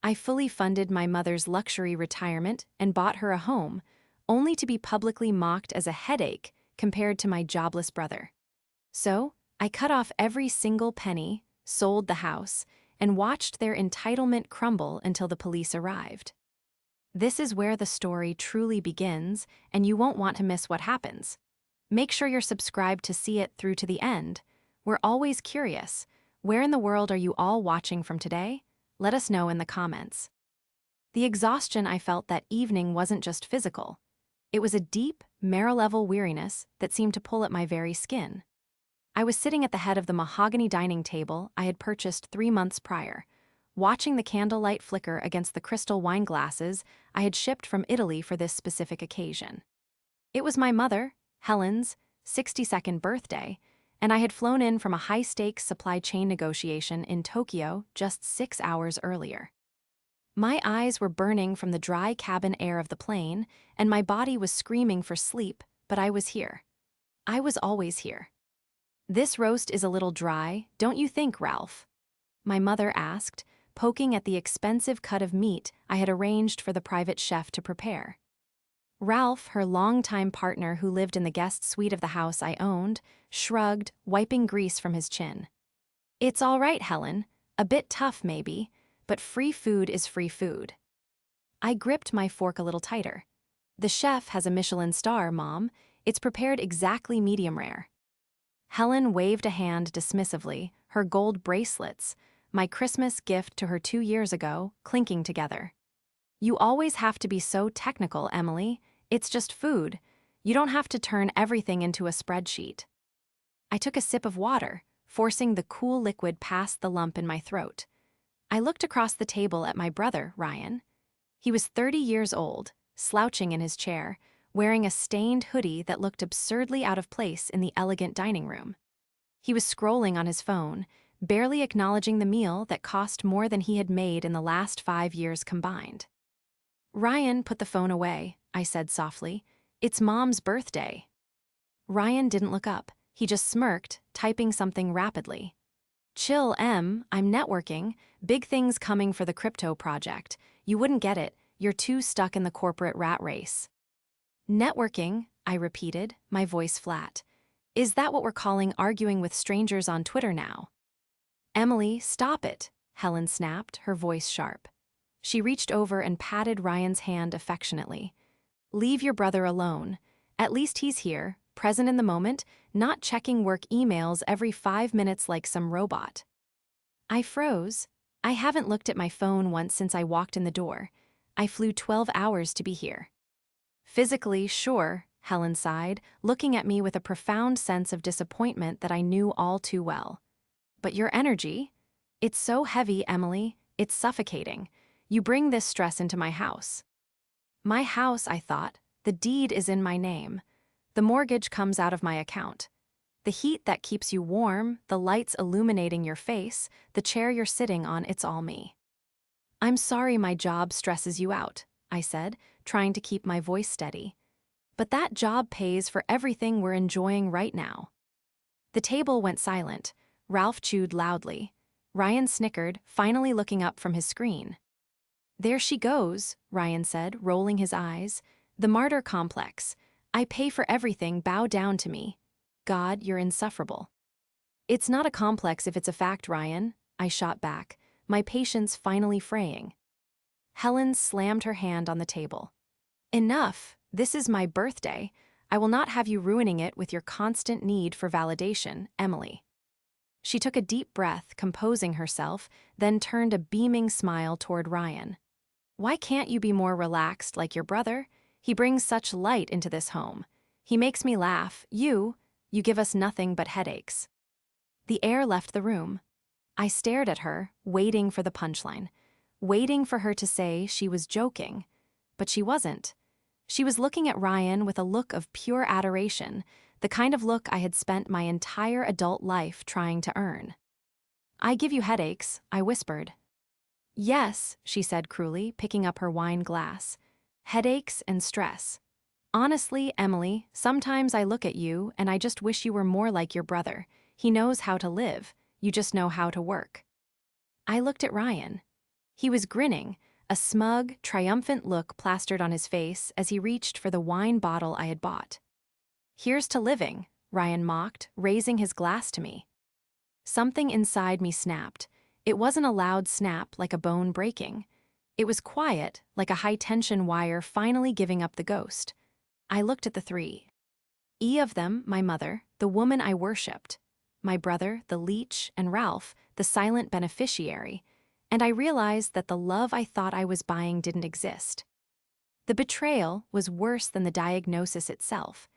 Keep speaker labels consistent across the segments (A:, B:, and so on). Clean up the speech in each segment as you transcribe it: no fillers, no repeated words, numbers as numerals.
A: I fully funded my mother's luxury retirement and bought her a home, only to be publicly mocked as a headache compared to my jobless brother. So, I cut off every single penny, sold the house, and watched their entitlement crumble until the police arrived. This is where the story truly begins, and you won't want to miss what happens. Make sure you're subscribed to see it through to the end. We're always curious. Where in the world are you all watching from today? Let us know in the comments. The exhaustion I felt that evening wasn't just physical. It was a deep, marrow-level weariness that seemed to pull at my very skin. I was sitting at the head of the mahogany dining table I had purchased 3 months prior, watching the candlelight flicker against the crystal wine glasses I had shipped from Italy for this specific occasion. It was my mother, Helen's, 62nd birthday, and I had flown in from a high-stakes supply chain negotiation in Tokyo just 6 hours earlier. My eyes were burning from the dry cabin air of the plane, and my body was screaming for sleep, but I was here. I was always here. "This roast is a little dry, don't you think, Ralph?" my mother asked, poking at the expensive cut of meat I had arranged for the private chef to prepare. Ralph, her longtime partner who lived in the guest suite of the house I owned, shrugged, wiping grease from his chin. "It's all right, Helen. A bit tough, maybe, but free food is free food." I gripped my fork a little tighter. "The chef has a Michelin star, Mom. It's prepared exactly medium rare." Helen waved a hand dismissively, her gold bracelets, my Christmas gift to her 2 years ago, clinking together. "You always have to be so technical, Emily. It's just food. You don't have to turn everything into a spreadsheet." I took a sip of water, forcing the cool liquid past the lump in my throat. I looked across the table at my brother, Ryan. He was 30 years old, slouching in his chair, wearing a stained hoodie that looked absurdly out of place in the elegant dining room. He was scrolling on his phone, barely acknowledging the meal that cost more than he had made in the last 5 years combined. "Ryan, put the phone away," I said softly. "It's Mom's birthday." Ryan didn't look up. He just smirked, typing something rapidly. "Chill, Em, I'm networking. Big things coming for the crypto project. You wouldn't get it. You're too stuck in the corporate rat race." "Networking," I repeated, my voice flat. "Is that what we're calling arguing with strangers on Twitter now?" "Emily, stop it," Helen snapped, her voice sharp. She reached over and patted Ryan's hand affectionately. "Leave your brother alone. At least he's here, present in the moment, not checking work emails every 5 minutes like some robot." I froze. I haven't looked at my phone once since I walked in the door. I flew 12 hours to be here. "Physically, sure," Helen sighed, looking at me with a profound sense of disappointment that I knew all too well. "But your energy? It's so heavy, Emily. It's suffocating. You bring this stress into my house." "My house," I thought. "The deed is in my name. The mortgage comes out of my account. The heat that keeps you warm, the lights illuminating your face, the chair you're sitting on, it's all me." "I'm sorry my job stresses you out," I said, trying to keep my voice steady. "But that job pays for everything we're enjoying right now." The table went silent. Ralph chewed loudly. Ryan snickered, finally looking up from his screen. "There she goes," Ryan said, rolling his eyes. "The martyr complex. I pay for everything, bow down to me. God, you're insufferable." "It's not a complex if it's a fact, Ryan," I shot back, my patience finally fraying. Helen slammed her hand on the table. "Enough. This is my birthday. I will not have you ruining it with your constant need for validation, Emily." She took a deep breath, composing herself, then turned a beaming smile toward Ryan. "Why can't you be more relaxed like your brother? He brings such light into this home. He makes me laugh. You give us nothing but headaches." The air left the room. I stared at her, waiting for the punchline, waiting for her to say she was joking. But she wasn't. She was looking at Ryan with a look of pure adoration, the kind of look I had spent my entire adult life trying to earn. "I give you headaches," I whispered. "Yes," she said cruelly, picking up her wine glass. "Headaches and stress. Honestly, Emily, sometimes I look at you and I just wish you were more like your brother. He knows how to live. You just know how to work." I looked at Ryan. He was grinning, a smug, triumphant look plastered on his face as he reached for the wine bottle I had bought. "Here's to living," Ryan mocked, raising his glass to me. Something inside me snapped. It wasn't a loud snap like a bone breaking. It was quiet, like a high-tension wire finally giving up the ghost. I looked at the three. Of them, my mother, the woman I worshipped. My brother, the leech, and Ralph, the silent beneficiary. And I realized that the love I thought I was buying didn't exist. The betrayal was worse than the diagnosis itself.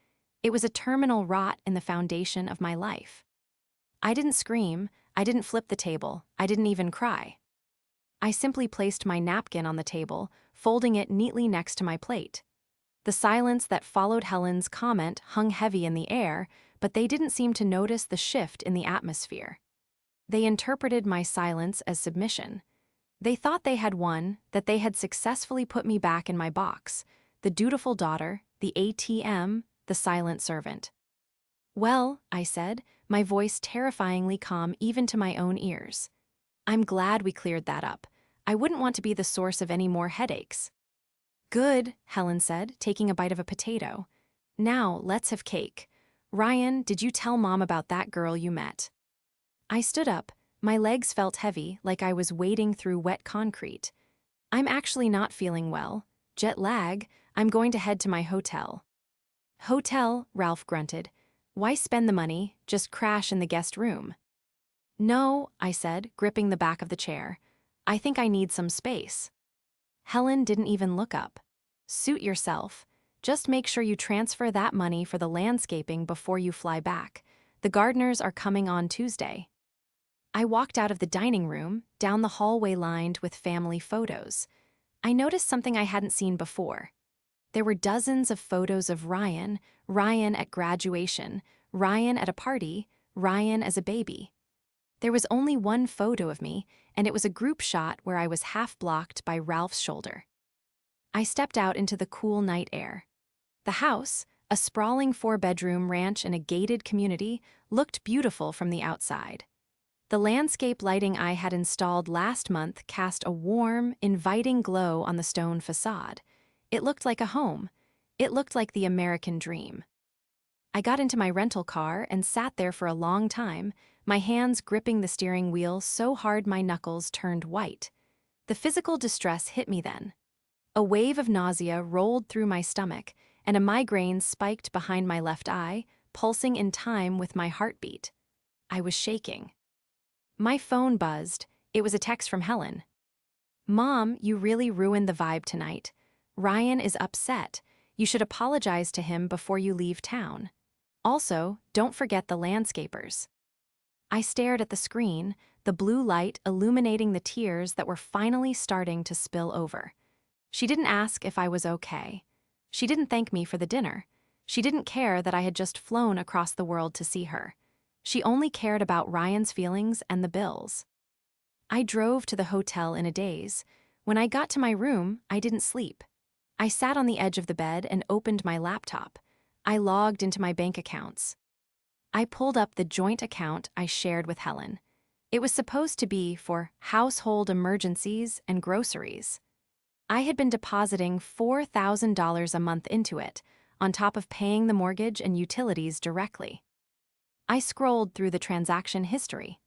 A: It was a terminal rot in the foundation of my life. I didn't scream, I didn't flip the table, I didn't even cry. I simply placed my napkin on the table, folding it neatly next to my plate. The silence that followed Helen's comment hung heavy in the air, but they didn't seem to notice the shift in the atmosphere. They interpreted my silence as submission. They thought they had won, that they had successfully put me back in my box, the dutiful daughter, the ATM, the silent servant. "Well," I said, my voice terrifyingly calm even to my own ears. "I'm glad we cleared that up. I wouldn't want to be the source of any more headaches." "Good," Helen said, taking a bite of a potato. "Now, let's have cake. Ryan, did you tell Mom about that girl you met?" I stood up. My legs felt heavy, like I was wading through wet concrete. "I'm actually not feeling well. Jet lag. I'm going to head to my hotel." "Hotel," Ralph grunted. "Why spend the money? Just crash in the guest room." "No," I said, gripping the back of the chair. "I think I need some space." Helen didn't even look up. "Suit yourself. Just make sure you transfer that money for the landscaping before you fly back. The gardeners are coming on Tuesday." I walked out of the dining room, down the hallway lined with family photos. I noticed something I hadn't seen before. There were dozens of photos of Ryan, Ryan at graduation, Ryan at a party, Ryan as a baby. There was only one photo of me, and it was a group shot where I was half blocked by Ralph's shoulder. I stepped out into the cool night air. The house, a sprawling 4-bedroom ranch in a gated community, looked beautiful from the outside. The landscape lighting I had installed last month cast a warm, inviting glow on the stone facade. It looked like a home. It looked like the American dream. I got into my rental car and sat there for a long time, my hands gripping the steering wheel so hard my knuckles turned white. The physical distress hit me then. A wave of nausea rolled through my stomach, and a migraine spiked behind my left eye, pulsing in time with my heartbeat. I was shaking. My phone buzzed. It was a text from Helen. "Mom, you really ruined the vibe tonight. Ryan is upset. You should apologize to him before you leave town. Also, don't forget the landscapers." I stared at the screen, the blue light illuminating the tears that were finally starting to spill over. She didn't ask if I was okay. She didn't thank me for the dinner. She didn't care that I had just flown across the world to see her. She only cared about Ryan's feelings and the bills. I drove to the hotel in a daze. When I got to my room, I didn't sleep. I sat on the edge of the bed and opened my laptop. I logged into my bank accounts. I pulled up the joint account I shared with Helen. It was supposed to be for household emergencies and groceries. I had been depositing $4,000 a month into it, on top of paying the mortgage and utilities directly. I scrolled through the transaction history.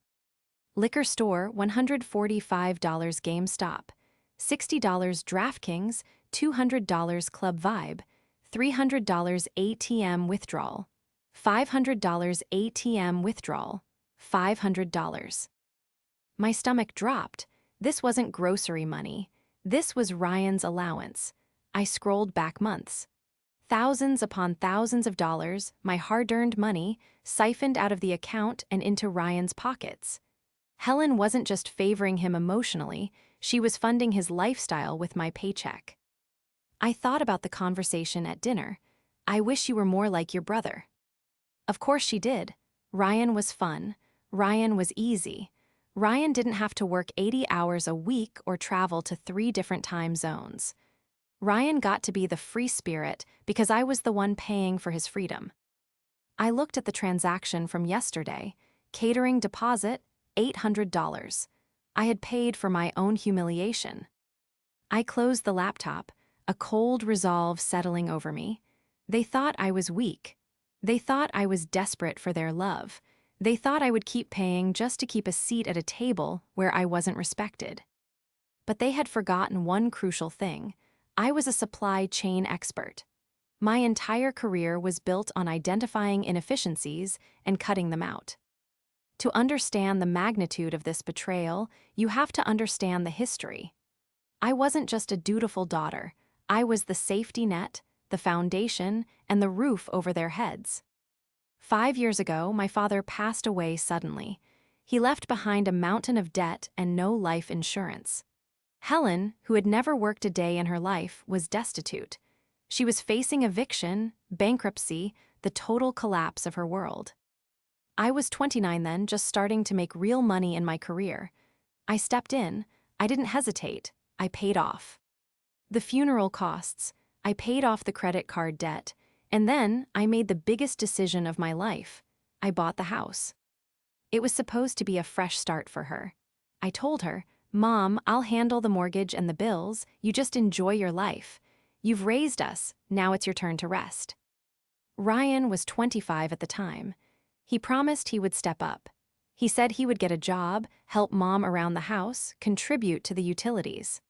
A: Liquor store, $145 GameStop, $60 DraftKings, $200 Club Vibe, $300 ATM withdrawal, $500 ATM withdrawal, $500. My stomach dropped. This wasn't grocery money. This was Ryan's allowance. I scrolled back months. Thousands upon thousands of dollars, my hard-earned money, siphoned out of the account and into Ryan's pockets. Helen wasn't just favoring him emotionally, she was funding his lifestyle with my paycheck. I thought about the conversation at dinner. "I wish you were more like your brother." Of course she did. Ryan was fun. Ryan was easy. Ryan didn't have to work 80 hours a week or travel to 3 different time zones. Ryan got to be the free spirit because I was the one paying for his freedom. I looked at the transaction from yesterday. Catering deposit, $800. I had paid for my own humiliation. I closed the laptop, a cold resolve settling over me. They thought I was weak. They thought I was desperate for their love. They thought I would keep paying just to keep a seat at a table where I wasn't respected. But they had forgotten one crucial thing. I was a supply chain expert. My entire career was built on identifying inefficiencies and cutting them out. To understand the magnitude of this betrayal, you have to understand the history. I wasn't just a dutiful daughter. I was the safety net, the foundation, and the roof over their heads. 5 years ago, my father passed away suddenly. He left behind a mountain of debt and no life insurance. Helen, who had never worked a day in her life, was destitute. She was facing eviction, bankruptcy, the total collapse of her world. I was 29 then, just starting to make real money in my career. I stepped in. I didn't hesitate. I paid off the funeral costs. I paid off the credit card debt. And then I made the biggest decision of my life. I bought the house. It was supposed to be a fresh start for her. I told her, "Mom, I'll handle the mortgage and the bills. You just enjoy your life. You've raised us. Now it's your turn to rest." Ryan was 25 at the time. He promised he would step up. He said he would get a job, help Mom around the house, contribute to the utilities.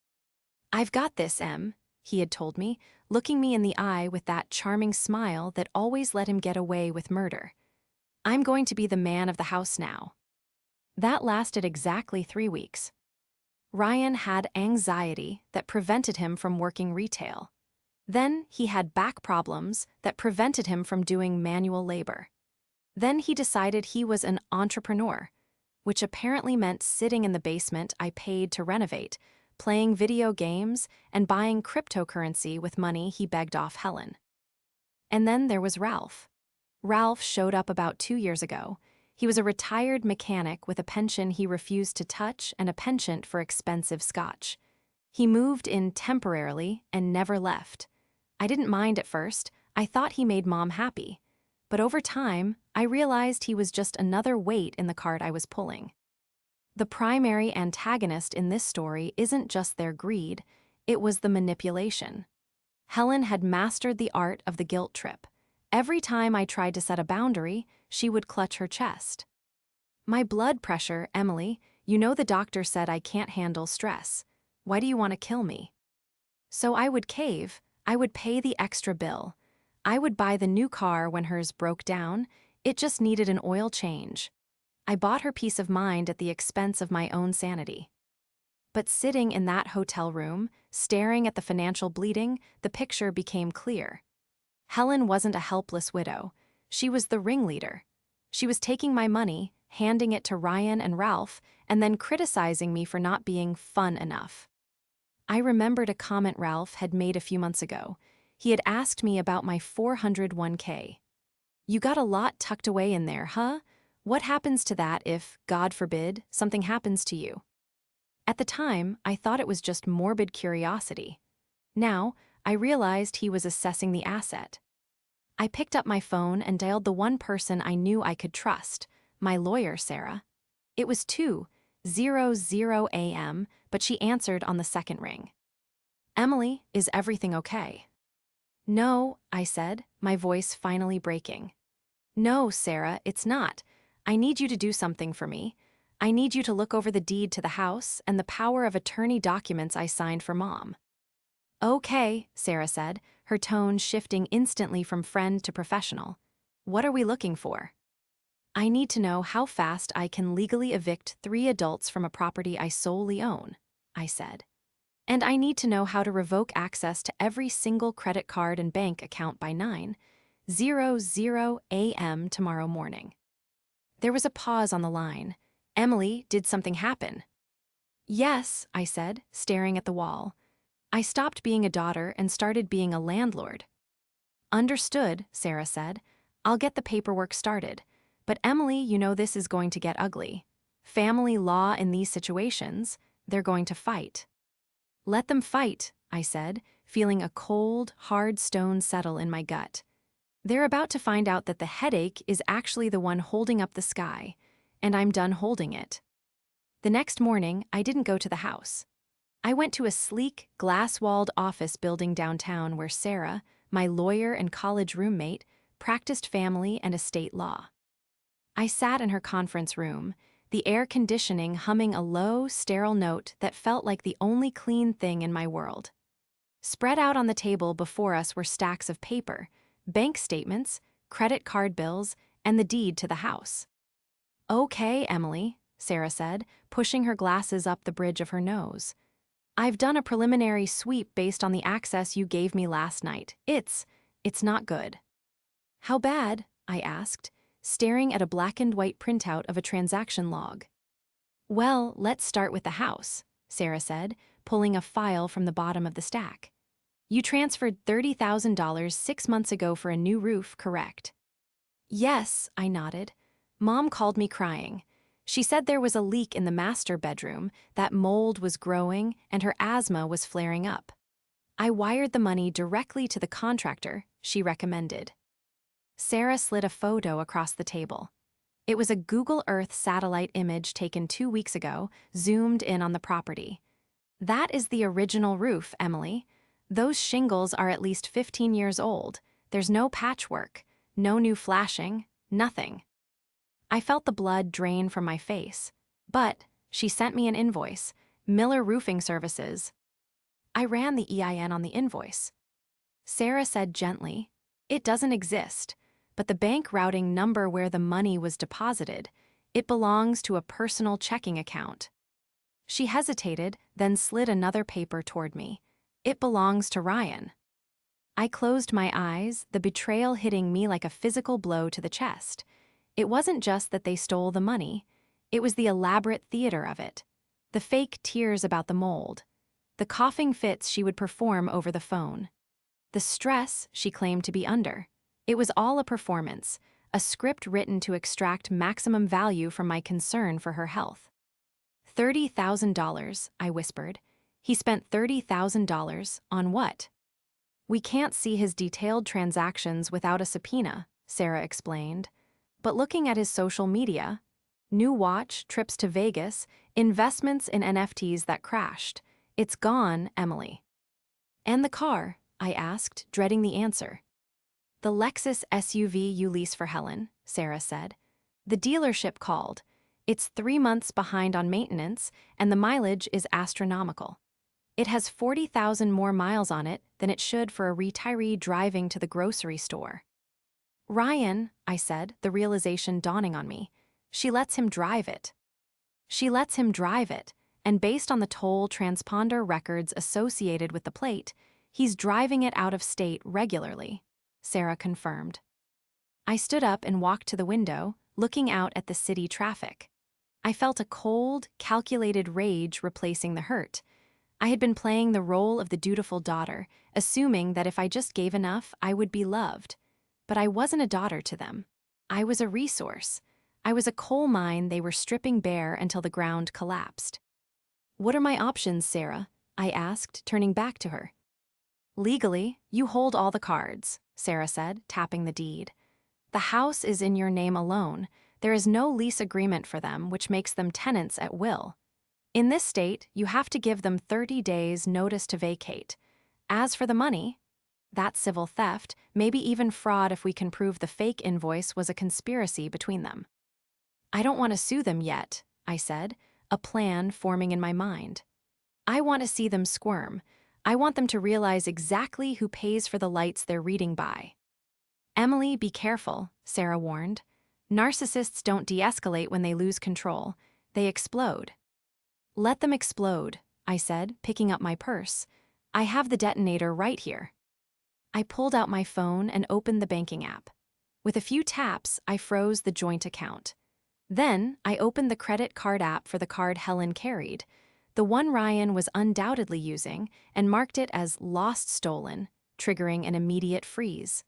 A: "I've got this, Em," he had told me, looking me in the eye with that charming smile that always let him get away with murder. "I'm going to be the man of the house now." That lasted exactly 3 weeks. Ryan had anxiety that prevented him from working retail. Then he had back problems that prevented him from doing manual labor. Then he decided he was an entrepreneur, which apparently meant sitting in the basement I paid to renovate, playing video games, and buying cryptocurrency with money he begged off Helen. And then there was Ralph. Ralph showed up about 2 years ago. He was a retired mechanic with a pension he refused to touch and a penchant for expensive scotch. He moved in temporarily and never left. I didn't mind at first. I thought he made Mom happy. But over time, I realized he was just another weight in the cart I was pulling. The primary antagonist in this story isn't just their greed, it was the manipulation. Helen had mastered the art of the guilt trip. Every time I tried to set a boundary, she would clutch her chest. "My blood pressure, Emily, you know the doctor said I can't handle stress. Why do you want to kill me?" So I would cave. I would pay the extra bill. I would buy the new car when hers broke down. It just needed an oil change. I bought her peace of mind at the expense of my own sanity. But sitting in that hotel room, staring at the financial bleeding, the picture became clear. Helen wasn't a helpless widow. She was the ringleader. She was taking my money, handing it to Ryan and Ralph, and then criticizing me for not being fun enough. I remembered a comment Ralph had made a few months ago. He had asked me about my 401k. "You got a lot tucked away in there, huh? What happens to that if, God forbid, something happens to you?" At the time, I thought it was just morbid curiosity. Now, I realized he was assessing the asset. I picked up my phone and dialed the one person I knew I could trust, my lawyer, Sarah. It was 2:00 a.m., but she answered on the second ring. "Emily, is everything okay?" "No," I said, my voice finally breaking. "No, Sarah, it's not. I need you to do something for me. I need you to look over the deed to the house and the power of attorney documents I signed for Mom." "Okay," Sarah said, her tone shifting instantly from friend to professional. "What are we looking for?" "I need to know how fast I can legally evict 3 adults from a property I solely own," I said. "And I need to know how to revoke access to every single credit card and bank account by 9:00 a.m. tomorrow morning." There was a pause on the line. "Emily, did something happen?" "Yes," I said, staring at the wall. "I stopped being a daughter and started being a landlord." "Understood," Sarah said. "I'll get the paperwork started. But Emily, you know this is going to get ugly. Family law in these situations, they're going to fight." "Let them fight," I said, feeling a cold, hard stone settle in my gut. "They're about to find out that the headache is actually the one holding up the sky, and I'm done holding it." The next morning, I didn't go to the house. I went to a sleek, glass-walled office building downtown where Sarah, my lawyer and college roommate, practiced family and estate law. I sat in her conference room, the air conditioning humming a low, sterile note that felt like the only clean thing in my world. Spread out on the table before us were stacks of paper, bank statements, credit card bills, and the deed to the house. "Okay, Emily," Sarah said, pushing her glasses up the bridge of her nose. "I've done a preliminary sweep based on the access you gave me last night. It's not good." "How bad?" I asked, staring at a black and white printout of a transaction log. "Well, let's start with the house," Sarah said, pulling a file from the bottom of the stack. "You transferred $30,000 6 months ago for a new roof, correct?" "Yes," I nodded. "Mom called me crying. She said there was a leak in the master bedroom, that mold was growing, and her asthma was flaring up. I wired the money directly to the contractor she recommended." Sarah slid a photo across the table. It was a Google Earth satellite image taken 2 weeks ago, zoomed in on the property. "That is the original roof, Emily. Those shingles are at least 15 years old. There's no patchwork, no new flashing, nothing." I felt the blood drain from my face. "But," she sent me an invoice, "Miller Roofing Services." I ran the EIN on the invoice. Sarah said gently, "It doesn't exist, but the bank routing number where the money was deposited, it belongs to a personal checking account." She hesitated, then slid another paper toward me. "It belongs to Ryan." I closed my eyes, the betrayal hitting me like a physical blow to the chest. It wasn't just that they stole the money, it was the elaborate theater of it. The fake tears about the mold. The coughing fits she would perform over the phone. The stress she claimed to be under. It was all a performance, a script written to extract maximum value from my concern for her health. $30,000, I whispered. He spent $30,000 on what? "We can't see his detailed transactions without a subpoena," Sarah explained. "But looking at his social media, new watch, trips to Vegas, investments in NFTs that crashed, it's gone, Emily." "And the car?" I asked, dreading the answer. "The Lexus SUV you lease for Helen," Sarah said. "The dealership called. It's 3 months behind on maintenance, and the mileage is astronomical. It has 40,000 more miles on it than it should for a retiree driving to the grocery store." "Ryan," I said, the realization dawning on me. "She lets him drive it." "She lets him drive it, and based on the toll transponder records associated with the plate, he's driving it out of state regularly," Sarah confirmed. I stood up and walked to the window, looking out at the city traffic. I felt a cold, calculated rage replacing the hurt. I had been playing the role of the dutiful daughter, assuming that if I just gave enough, I would be loved. But I wasn't a daughter to them. I was a resource. I was a coal mine they were stripping bare until the ground collapsed. "What are my options, Sarah?" I asked, turning back to her. "Legally, you hold all the cards," Sarah said, tapping the deed. "The house is in your name alone. There is no lease agreement for them, which makes them tenants at will. In this state, you have to give them 30 days notice to vacate. As for the money, that's civil theft, maybe even fraud if we can prove the fake invoice was a conspiracy between them." "I don't want to sue them yet," I said, a plan forming in my mind. "I want to see them squirm. I want them to realize exactly who pays for the lights they're reading by." "Emily, be careful," Sarah warned. "Narcissists don't de-escalate when they lose control. They explode." "Let them explode," I said, picking up my purse. "I have the detonator right here." I pulled out my phone and opened the banking app. With a few taps, I froze the joint account. Then, I opened the credit card app for the card Helen carried, the one Ryan was undoubtedly using, and marked it as lost stolen, triggering an immediate freeze.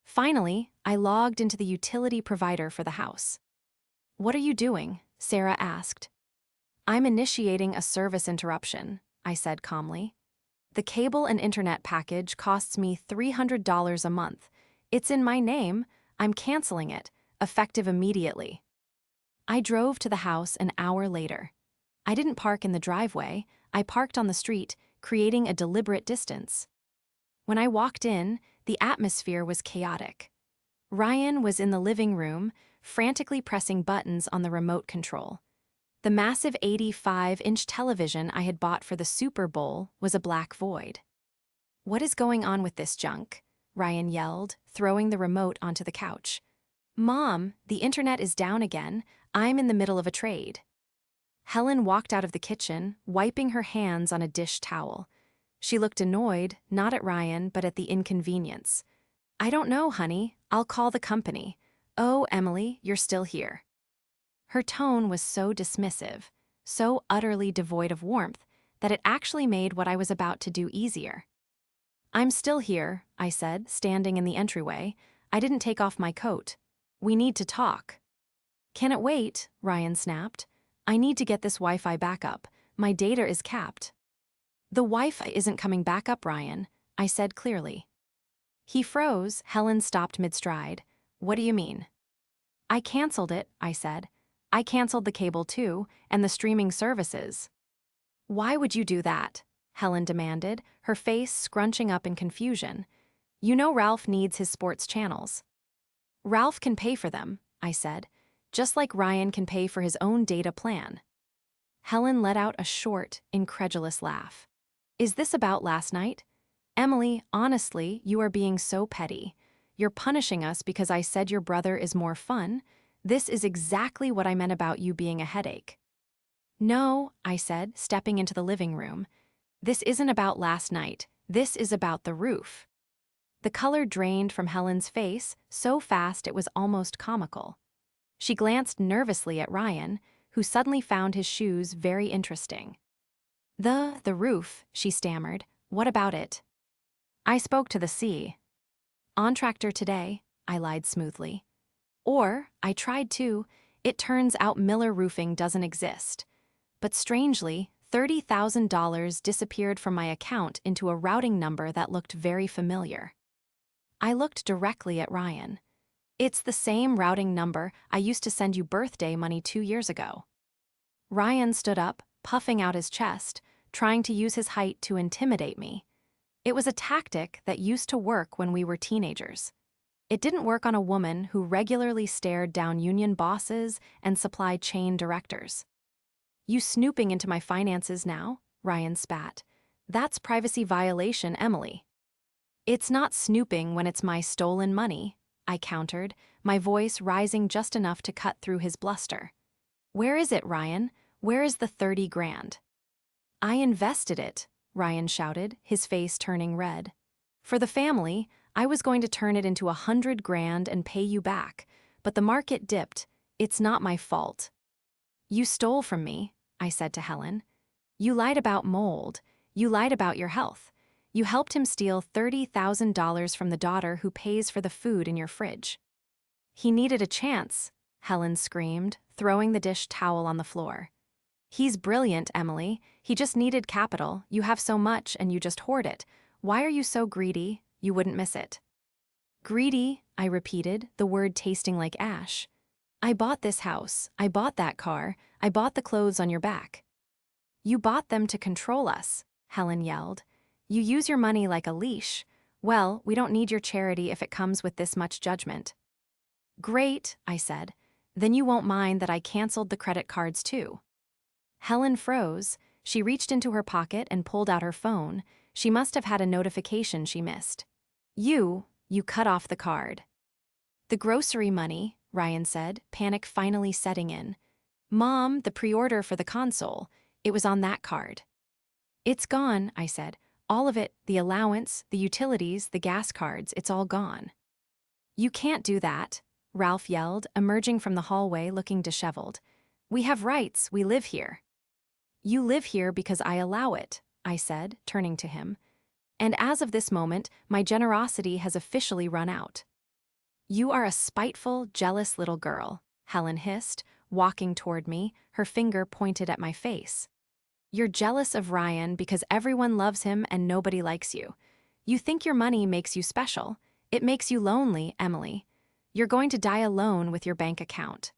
A: Finally, I logged into the utility provider for the house. "What are you doing?" Sarah asked. "I'm initiating a service interruption," I said calmly. "The cable and internet package costs me $300 a month. It's in my name. I'm canceling it, effective immediately." I drove to the house an hour later. I didn't park in the driveway, I parked on the street, creating a deliberate distance. When I walked in, the atmosphere was chaotic. Ryan was in the living room, frantically pressing buttons on the remote control. The massive 85-inch television I had bought for the Super Bowl was a black void. "What is going on with this junk?" Ryan yelled, throwing the remote onto the couch. "Mom, the internet is down again. I'm in the middle of a trade." Helen walked out of the kitchen, wiping her hands on a dish towel. She looked annoyed, not at Ryan, but at the inconvenience. "I don't know, honey. I'll call the company." "Oh, Emily, you're still here." Her tone was so dismissive, so utterly devoid of warmth, that it actually made what I was about to do easier. "I'm still here," I said, standing in the entryway. "I didn't take off my coat. We need to talk." "Can it wait?" Ryan snapped. "I need to get this Wi-Fi back up. My data is capped." "The Wi-Fi isn't coming back up, Ryan," I said clearly. He froze. Helen stopped mid-stride. "What do you mean?" "I canceled it," I said. "I canceled the cable too, and the streaming services." "Why would you do that?" Helen demanded, her face scrunching up in confusion. "You know Ralph needs his sports channels." "Ralph can pay for them," I said, "just like Ryan can pay for his own data plan." Helen let out a short, incredulous laugh. "Is this about last night? Emily, honestly, you are being so petty. You're punishing us because I said your brother is more fun. This is exactly what I meant about you being a headache." "No," I said, stepping into the living room. "This isn't about last night. This is about the roof." The color drained from Helen's face so fast it was almost comical. She glanced nervously at Ryan, who suddenly found his shoes very interesting. The roof," she stammered. "What about it?" "I spoke to the sea." "Contractor today," I lied smoothly. "Or, I tried to. It turns out Miller Roofing doesn't exist." But strangely, $30,000 disappeared from my account into a routing number that looked very familiar. I looked directly at Ryan. "It's the same routing number I used to send you birthday money 2 years ago." Ryan stood up, puffing out his chest, trying to use his height to intimidate me. It was a tactic that used to work when we were teenagers. It didn't work on a woman who regularly stared down union bosses and supply chain directors. "You snooping into my finances now?" Ryan spat. "That's privacy violation, Emily." "It's not snooping when it's my stolen money," I countered, my voice rising just enough to cut through his bluster. "Where is it, Ryan? Where is the 30 grand?" "I invested it," Ryan shouted, his face turning red. "For the family, I was going to turn it into 100 grand and pay you back, but the market dipped. It's not my fault." "You stole from me," I said to Helen. "You lied about mold. You lied about your health. You helped him steal $30,000 from the daughter who pays for the food in your fridge." "He needed a chance," Helen screamed, throwing the dish towel on the floor. "He's brilliant, Emily. He just needed capital. You have so much and you just hoard it. Why are you so greedy? You wouldn't miss it." "Greedy," I repeated, the word tasting like ash. "I bought this house. I bought that car. I bought the clothes on your back." "You bought them to control us," Helen yelled. "You use your money like a leash. Well, we don't need your charity if it comes with this much judgment." "Great," I said. "Then you won't mind that I canceled the credit cards too." Helen froze. She reached into her pocket and pulled out her phone. She must have had a notification she missed. You cut off the card." "The grocery money," Ryan said, panic finally setting in. "Mom, the pre-order for the console. It was on that card." "It's gone," I said. "All of it, the allowance, the utilities, the gas cards, it's all gone." "You can't do that," Ralph yelled, emerging from the hallway looking disheveled. "We have rights, we live here." "You live here because I allow it," I said, turning to him. "And as of this moment, my generosity has officially run out." "You are a spiteful, jealous little girl," Helen hissed, walking toward me, her finger pointed at my face. "You're jealous of Ryan because everyone loves him and nobody likes you. You think your money makes you special. It makes you lonely, Emily. You're going to die alone with your bank account."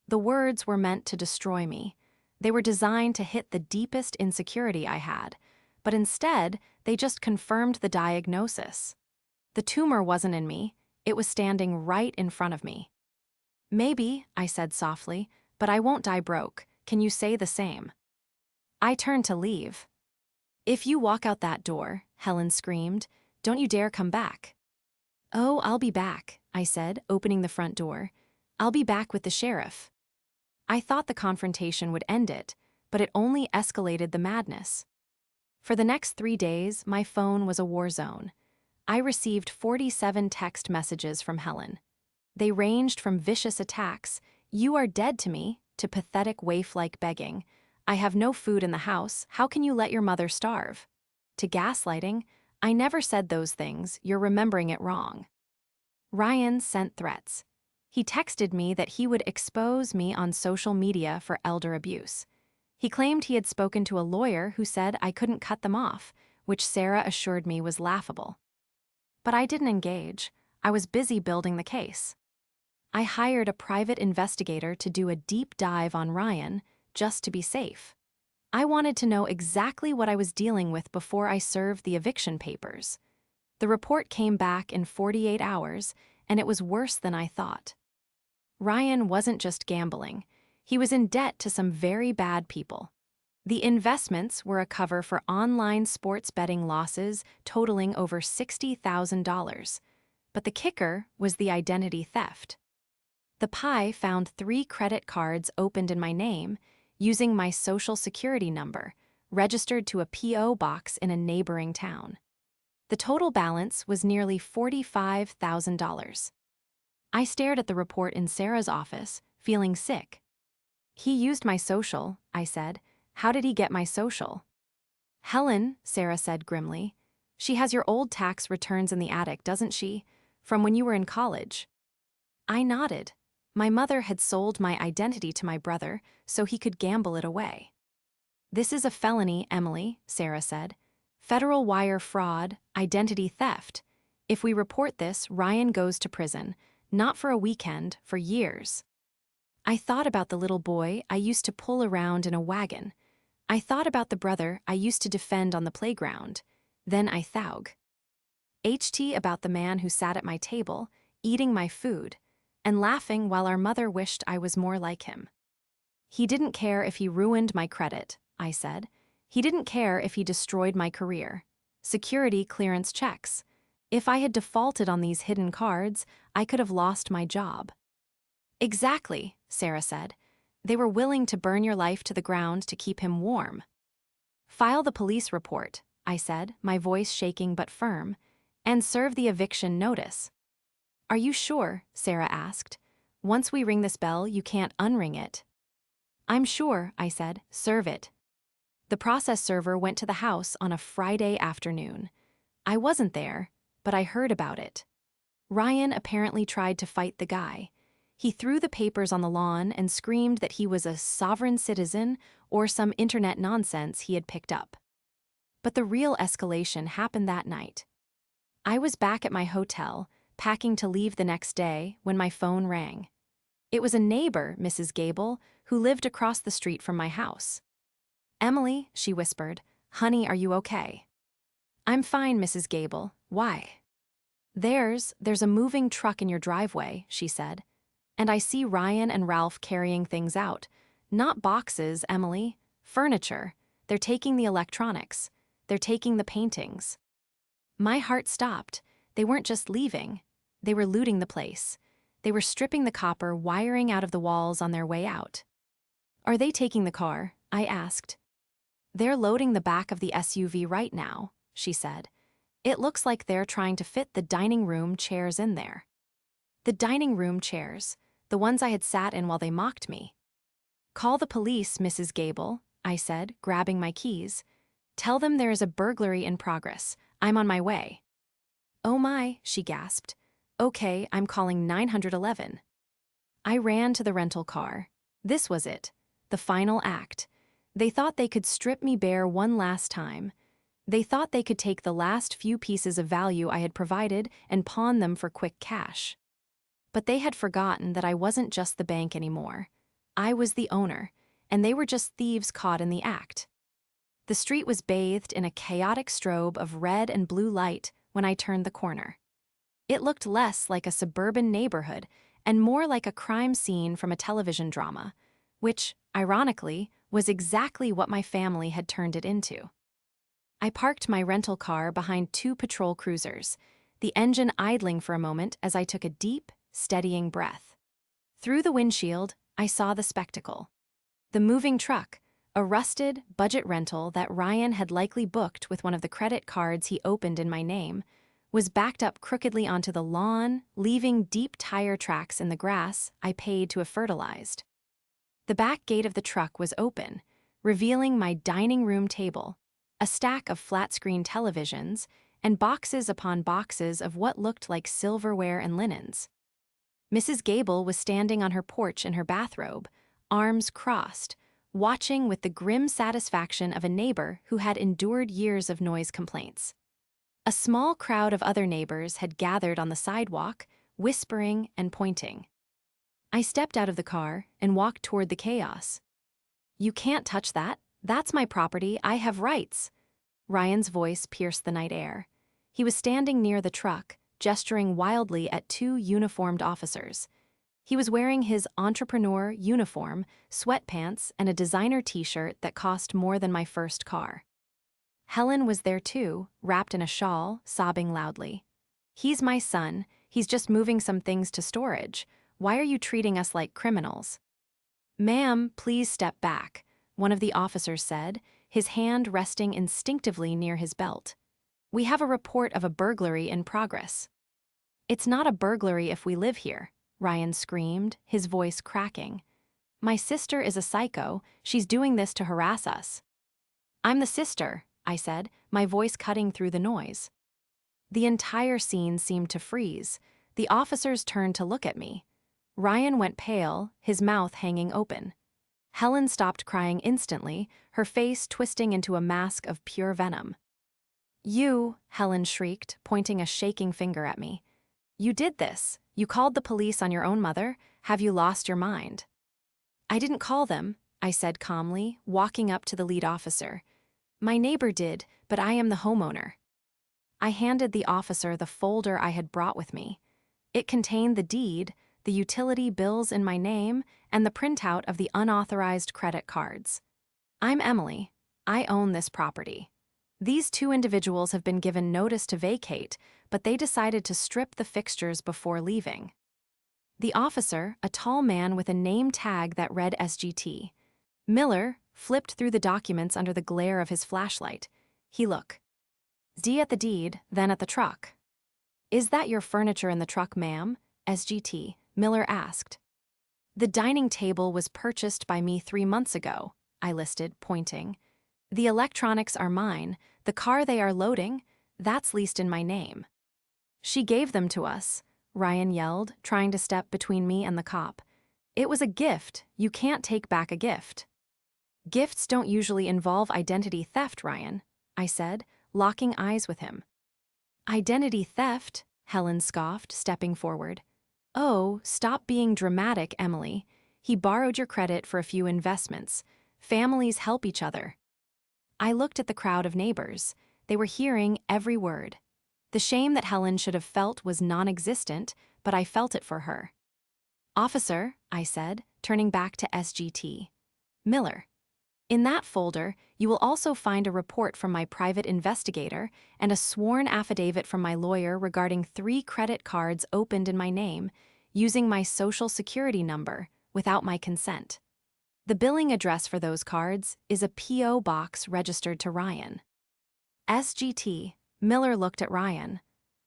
A: The words were meant to destroy me. They were designed to hit the deepest insecurity I had, but instead, they just confirmed the diagnosis. The tumor wasn't in me, it was standing right in front of me. Maybe, I said softly, but I won't die broke. Can you say the same? I turned to leave. If you walk out that door, Helen screamed, don't you dare come back. Oh, I'll be back, I said, opening the front door. I'll be back with the sheriff. I thought the confrontation would end it, but it only escalated the madness. For the next 3 days, my phone was a war zone. I received 47 text messages from Helen. They ranged from vicious attacks, "You are dead to me," to pathetic waif-like begging, "I have no food in the house, how can you let your mother starve?" To gaslighting, "I never said those things, you're remembering it wrong." Ryan sent threats. He texted me that he would expose me on social media for elder abuse. He claimed he had spoken to a lawyer who said I couldn't cut them off, which Sarah assured me was laughable. But I didn't engage. I was busy building the case. I hired a private investigator to do a deep dive on Ryan, just to be safe. I wanted to know exactly what I was dealing with before I served the eviction papers. The report came back in 48 hours, and it was worse than I thought. Ryan wasn't just gambling. He was in debt to some very bad people. The investments were a cover for online sports betting losses totaling over $60,000. But the kicker was the identity theft. The PI found 3 credit cards opened in my name, using my social security number, registered to a P.O. box in a neighboring town. The total balance was nearly $45,000. I stared at the report in Sarah's office, feeling sick. "He used my social," I said. "How did he get my social?" "Helen," Sarah said grimly. "She has your old tax returns in the attic, doesn't she? From when you were in college." I nodded. My mother had sold my identity to my brother so he could gamble it away. "This is a felony, Emily," Sarah said. "Federal wire fraud, identity theft. If we report this, Ryan goes to prison, not for a weekend, for years." I thought about the little boy I used to pull around in a wagon. I thought about the brother I used to defend on the playground. Then I thought about the man who sat at my table, eating my food, and laughing while our mother wished I was more like him. "He didn't care if he ruined my credit," I said. "He didn't care if he destroyed my career. Security clearance checks. If I had defaulted on these hidden cards, I could have lost my job." "Exactly," Sarah said. "They were willing to burn your life to the ground to keep him warm." "File the police report," I said, my voice shaking but firm, "and serve the eviction notice." "Are you sure?" Sarah asked. "Once we ring this bell, you can't unring it." "I'm sure," I said. "Serve it." The process server went to the house on a Friday afternoon. I wasn't there, but I heard about it. Ryan apparently tried to fight the guy. He threw the papers on the lawn and screamed that he was a sovereign citizen or some internet nonsense he had picked up. But the real escalation happened that night. I was back at my hotel, packing to leave the next day, when my phone rang. It was a neighbor, Mrs. Gable, who lived across the street from my house. "Emily," she whispered, "honey, are you okay?" "I'm fine, Mrs. Gable. Why?" There's a moving truck in your driveway," she said. "And I see Ryan and Ralph carrying things out. Not boxes, Emily. Furniture. They're taking the electronics. They're taking the paintings." My heart stopped. They weren't just leaving. They were looting the place. They were stripping the copper wiring out of the walls on their way out. "Are they taking the car?" I asked. "They're loading the back of the SUV right now," she said. "It looks like they're trying to fit the dining room chairs in there." The dining room chairs, the ones I had sat in while they mocked me. "Call the police, Mrs. Gable," I said, grabbing my keys. "Tell them there is a burglary in progress. I'm on my way." "Oh my," she gasped. "Okay, I'm calling 911. I ran to the rental car. This was it, the final act. They thought they could strip me bare one last time. They thought they could take the last few pieces of value I had provided and pawn them for quick cash. But they had forgotten that I wasn't just the bank anymore. I was the owner, and they were just thieves caught in the act. The street was bathed in a chaotic strobe of red and blue light when I turned the corner. It looked less like a suburban neighborhood and more like a crime scene from a television drama, which, ironically, was exactly what my family had turned it into. I parked my rental car behind two patrol cruisers, the engine idling for a moment as I took a deep, steadying breath. Through the windshield, I saw the spectacle. The moving truck, a rusted, budget rental that Ryan had likely booked with one of the credit cards he opened in my name, was backed up crookedly onto the lawn, leaving deep tire tracks in the grass I paid to have fertilized. The back gate of the truck was open, revealing my dining room table, a stack of flat-screen televisions, and boxes upon boxes of what looked like silverware and linens. Mrs. Gable was standing on her porch in her bathrobe, arms crossed, watching with the grim satisfaction of a neighbor who had endured years of noise complaints. A small crowd of other neighbors had gathered on the sidewalk, whispering and pointing. I stepped out of the car and walked toward the chaos. "You can't touch that. That's my property. I have rights." Ryan's voice pierced the night air. He was standing near the truck, gesturing wildly at two uniformed officers. He was wearing his entrepreneur uniform, sweatpants, and a designer t-shirt that cost more than my first car. Helen was there too, wrapped in a shawl, sobbing loudly. "He's my son. He's just moving some things to storage. Why are you treating us like criminals?" "Ma'am, please step back," one of the officers said, his hand resting instinctively near his belt. "We have a report of a burglary in progress." "It's not a burglary if we live here," Ryan screamed, his voice cracking. "My sister is a psycho. She's doing this to harass us." "I'm the sister," I said, my voice cutting through the noise. The entire scene seemed to freeze. The officers turned to look at me. Ryan went pale, his mouth hanging open. Helen stopped crying instantly, her face twisting into a mask of pure venom. "You," Helen shrieked, pointing a shaking finger at me. "You did this. You called the police on your own mother. Have you lost your mind?" "I didn't call them," I said calmly, walking up to the lead officer. "My neighbor did, but I am the homeowner." I handed the officer the folder I had brought with me. It contained the deed, the utility bills in my name, and the printout of the unauthorized credit cards. "I'm Emily. I own this property. These two individuals have been given notice to vacate, but they decided to strip the fixtures before leaving." The officer, a tall man with a name tag that read SGT, Miller, flipped through the documents under the glare of his flashlight. He looked at the deed, then at the truck. "Is that your furniture in the truck, ma'am?" SGT, Miller asked. "The dining table was purchased by me 3 months ago," I listed, pointing. "The electronics are mine. The car they are loading, that's leased in my name." "She gave them to us," Ryan yelled, trying to step between me and the cop. "It was a gift. You can't take back a gift." "Gifts don't usually involve identity theft, Ryan," I said, locking eyes with him. "Identity theft?" Helen scoffed, stepping forward. "Oh, stop being dramatic, Emily. He borrowed your credit for a few investments. Families help each other." I looked at the crowd of neighbors. They were hearing every word. The shame that Helen should have felt was non-existent, but I felt it for her. "Officer," I said, turning back to SGT. "Miller. In that folder, you will also find a report from my private investigator and a sworn affidavit from my lawyer regarding 3 credit cards opened in my name, using my social security number, without my consent. The billing address for those cards is a P.O. box registered to Ryan." SGT, Miller looked at Ryan.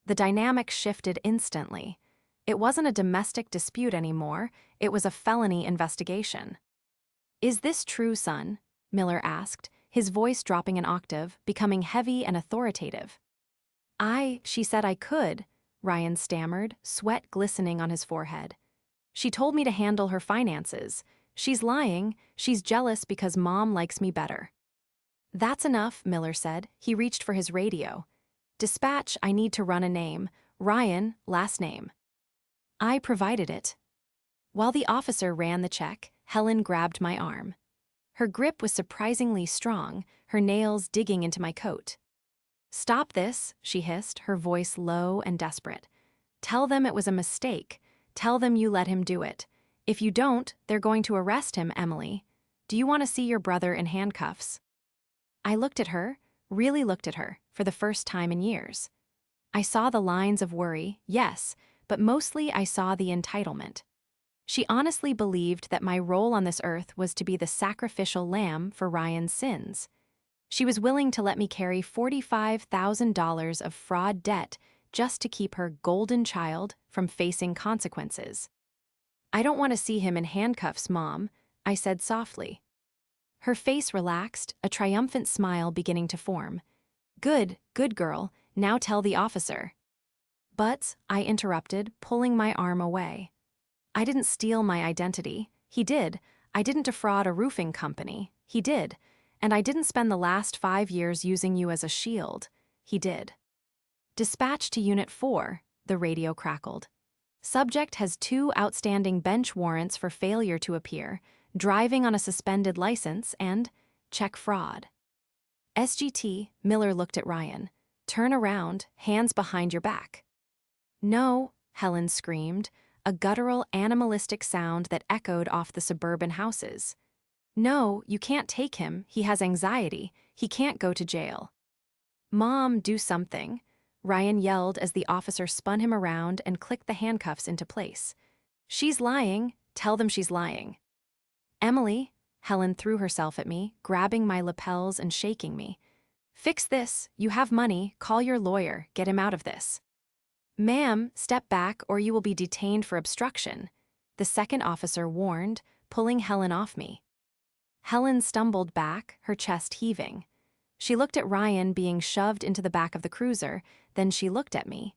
A: The dynamic shifted instantly. It wasn't a domestic dispute anymore, it was a felony investigation. "Is this true, son?" Miller asked, his voice dropping an octave, becoming heavy and authoritative. She said I could," Ryan stammered, sweat glistening on his forehead. "She told me to handle her finances. She's lying. She's jealous because Mom likes me better." "That's enough," Miller said. He reached for his radio. "Dispatch, I need to run a name. Ryan, last name." I provided it. While the officer ran the check, Helen grabbed my arm. Her grip was surprisingly strong, her nails digging into my coat. "Stop this," she hissed, her voice low and desperate. "Tell them it was a mistake. Tell them you let him do it. If you don't, they're going to arrest him, Emily. Do you want to see your brother in handcuffs?" I looked at her, really looked at her, for the first time in years. I saw the lines of worry, yes, but mostly I saw the entitlement. She honestly believed that my role on this earth was to be the sacrificial lamb for Ryan's sins. She was willing to let me carry $45,000 of fraud debt just to keep her golden child from facing consequences. "I don't want to see him in handcuffs, Mom," I said softly. Her face relaxed, a triumphant smile beginning to form. "Good, good girl, now tell the officer." "But," I interrupted, pulling my arm away. "I didn't steal my identity. He did. I didn't defraud a roofing company. He did. And I didn't spend the last 5 years using you as a shield. He did." "Dispatch to Unit 4, the radio crackled. "Subject has 2 outstanding bench warrants for failure to appear, driving on a suspended license, and check fraud." "SGT," Miller looked at Ryan. "Turn around, hands behind your back." "No," Helen screamed, a guttural, animalistic sound that echoed off the suburban houses. "No, you can't take him. He has anxiety. He can't go to jail." "Mom, do something," Ryan yelled as the officer spun him around and clicked the handcuffs into place. "She's lying. Tell them she's lying." "Emily," Helen threw herself at me, grabbing my lapels and shaking me. "Fix this. You have money. Call your lawyer. Get him out of this." "Ma'am, step back or you will be detained for obstruction," the second officer warned, pulling Helen off me. Helen stumbled back, her chest heaving. She looked at Ryan being shoved into the back of the cruiser, then she looked at me.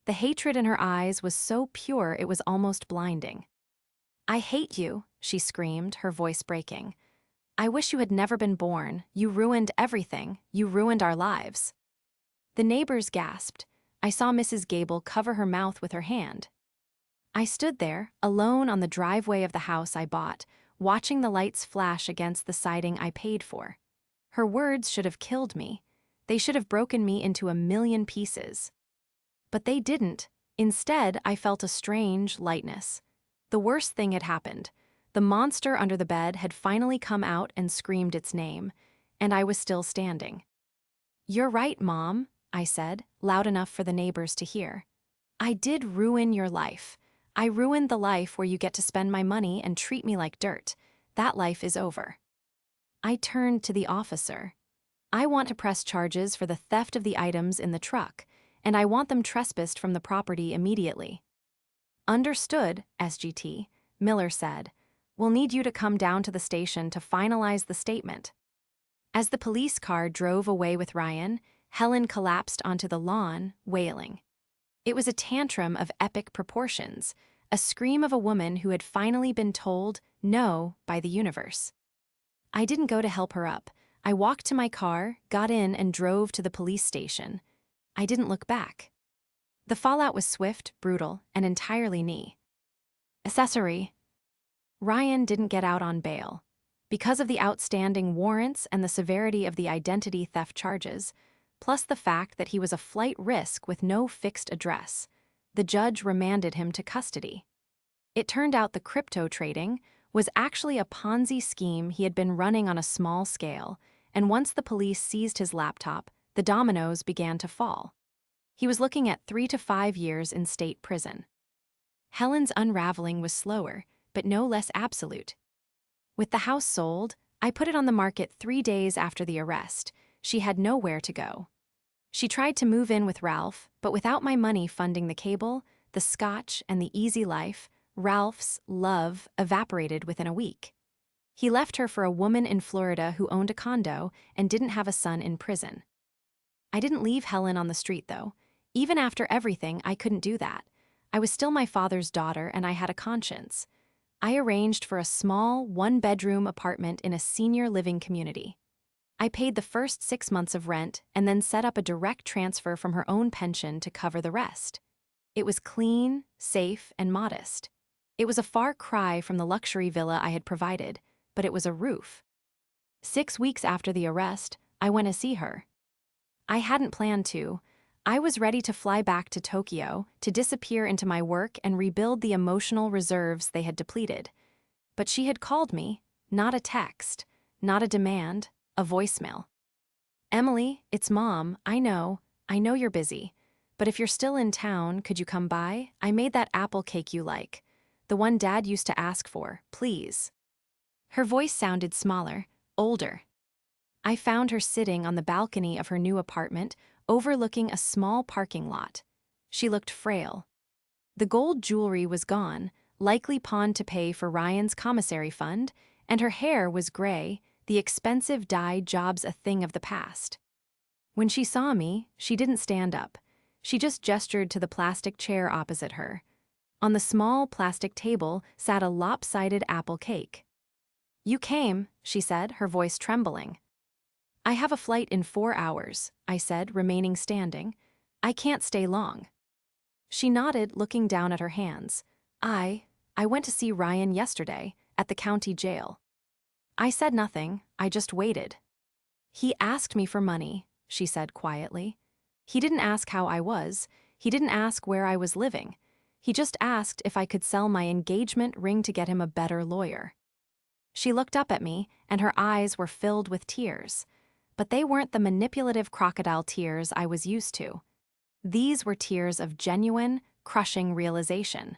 A: The hatred in her eyes was so pure it was almost blinding. "I hate you," she screamed, her voice breaking. "I wish you had never been born. You ruined everything. You ruined our lives." The neighbors gasped. I saw Mrs. Gable cover her mouth with her hand. I stood there, alone on the driveway of the house I bought, watching the lights flash against the siding I paid for. Her words should have killed me. They should have broken me into a million pieces. But they didn't. Instead, I felt a strange lightness. The worst thing had happened. The monster under the bed had finally come out and screamed its name, and I was still standing. "You're right, Mom," I said, loud enough for the neighbors to hear. "I did ruin your life. I ruined the life where you get to spend my money and treat me like dirt. That life is over." I turned to the officer. "I want to press charges for the theft of the items in the truck, and I want them trespassed from the property immediately." "Understood, SGT," Miller said. "We'll need you to come down to the station to finalize the statement." As the police car drove away with Ryan, Helen collapsed onto the lawn, wailing. It was a tantrum of epic proportions, a scream of a woman who had finally been told no by the universe. I didn't go to help her up. I walked to my car, got in, and drove to the police station. I didn't look back. The fallout was swift, brutal, and entirely me. Accessory. Ryan didn't get out on bail. Because of the outstanding warrants and the severity of the identity theft charges, plus the fact that he was a flight risk with no fixed address, the judge remanded him to custody. It turned out the crypto trading was actually a Ponzi scheme he had been running on a small scale, and once the police seized his laptop, the dominoes began to fall. He was looking at 3 to 5 years in state prison. Helen's unraveling was slower, but no less absolute. With the house sold, I put it on the market 3 days after the arrest. She had nowhere to go. She tried to move in with Ralph, but without my money funding the cable, the scotch, and the easy life, Ralph's love evaporated within a week. He left her for a woman in Florida who owned a condo and didn't have a son in prison. I didn't leave Helen on the street, though. Even after everything, I couldn't do that. I was still my father's daughter, and I had a conscience. I arranged for a small, one-bedroom apartment in a senior living community. I paid the first 6 months of rent and then set up a direct transfer from her own pension to cover the rest. It was clean, safe, and modest. It was a far cry from the luxury villa I had provided, but it was a roof. 6 weeks after the arrest, I went to see her. I hadn't planned to. I was ready to fly back to Tokyo, to disappear into my work and rebuild the emotional reserves they had depleted. But she had called me, not a text, not a demand, a voicemail. Emily, it's Mom, I know you're busy. But if you're still in town, could you come by? I made that apple cake you like. The one Dad used to ask for, please. Her voice sounded smaller, older. I found her sitting on the balcony of her new apartment, overlooking a small parking lot. She looked frail. The gold jewelry was gone, likely pawned to pay for Ryan's commissary fund, and her hair was gray, the expensive dye jobs a thing of the past. When she saw me, she didn't stand up. She just gestured to the plastic chair opposite her. On the small plastic table sat a lopsided apple cake. You came, she said, her voice trembling. I have a flight in 4 hours, I said, remaining standing. I can't stay long. She nodded, looking down at her hands. I went to see Ryan yesterday, at the county jail. I said nothing, I just waited. He asked me for money, she said quietly. He didn't ask how I was, he didn't ask where I was living. He just asked if I could sell my engagement ring to get him a better lawyer. She looked up at me, and her eyes were filled with tears. But they weren't the manipulative crocodile tears I was used to. These were tears of genuine, crushing realization.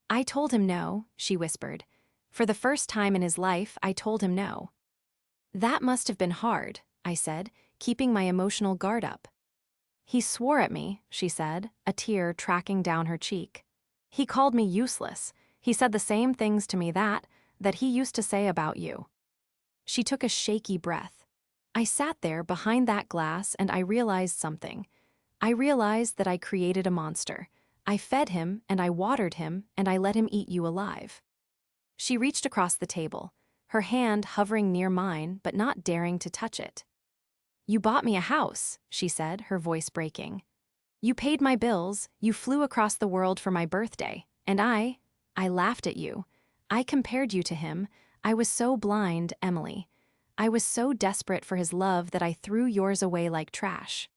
A: I told him no, she whispered. For the first time in his life, I told him no. That must have been hard, I said, keeping my emotional guard up. He swore at me, she said, a tear tracking down her cheek. He called me useless. He said the same things to me that he used to say about you. She took a shaky breath. I sat there behind that glass and I realized something. I realized that I created a monster. I fed him and I watered him and I let him eat you alive. She reached across the table, her hand hovering near mine but not daring to touch it. You bought me a house, she said, her voice breaking. You paid my bills, you flew across the world for my birthday, and I laughed at you. I compared you to him. I was so blind, Emily. I was so desperate for his love that I threw yours away like trash.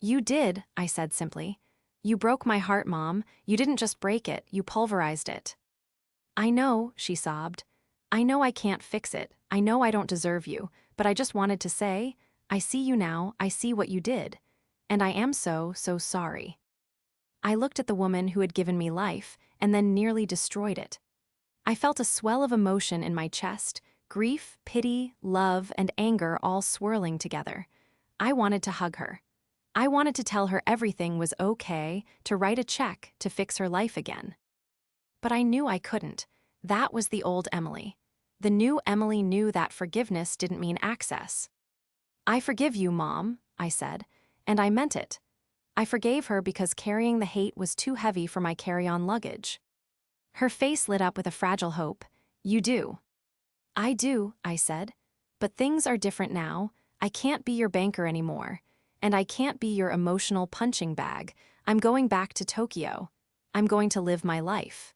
A: You did, I said simply. You broke my heart, Mom. You didn't just break it, you pulverized it. I know, she sobbed. I know I can't fix it. I know I don't deserve you, but I just wanted to say, I see you now, I see what you did. And I am so sorry. I looked at the woman who had given me life, and then nearly destroyed it. I felt a swell of emotion in my chest, grief, pity, love, and anger all swirling together. I wanted to hug her. I wanted to tell her everything was okay, to write a check to fix her life again. But I knew I couldn't. That was the old Emily. The new Emily knew that forgiveness didn't mean access. I forgive you, Mom, I said, and I meant it. I forgave her because carrying the hate was too heavy for my carry-on luggage. Her face lit up with a fragile hope. You do. I do, I said. But things are different now. I can't be your banker anymore. And I can't be your emotional punching bag. I'm going back to Tokyo. I'm going to live my life.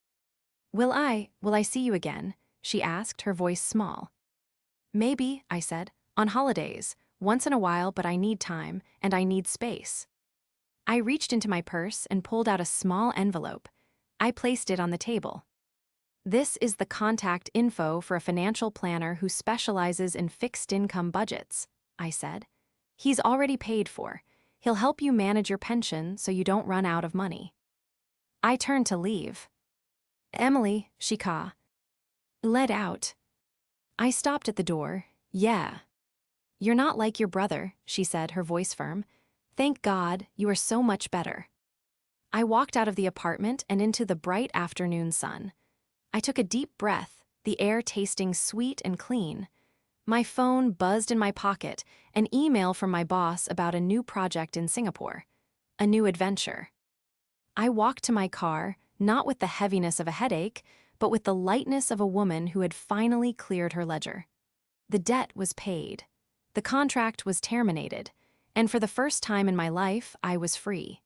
A: Will I see you again? She asked, her voice small. Maybe, I said, on holidays, once in a while, but I need time, and I need space. I reached into my purse and pulled out a small envelope. I placed it on the table. This is the contact info for a financial planner who specializes in fixed income budgets, I said. He's already paid for. He'll help you manage your pension so you don't run out of money. I turned to leave. Emily, she let out. I stopped at the door. Yeah. You're not like your brother, she said, her voice firm. Thank God, you are so much better. I walked out of the apartment and into the bright afternoon sun. I took a deep breath, the air tasting sweet and clean. My phone buzzed in my pocket, an email from my boss about a new project in Singapore, a new adventure. I walked to my car, not with the heaviness of a headache, but with the lightness of a woman who had finally cleared her ledger. The debt was paid. The contract was terminated, and for the first time in my life, I was free.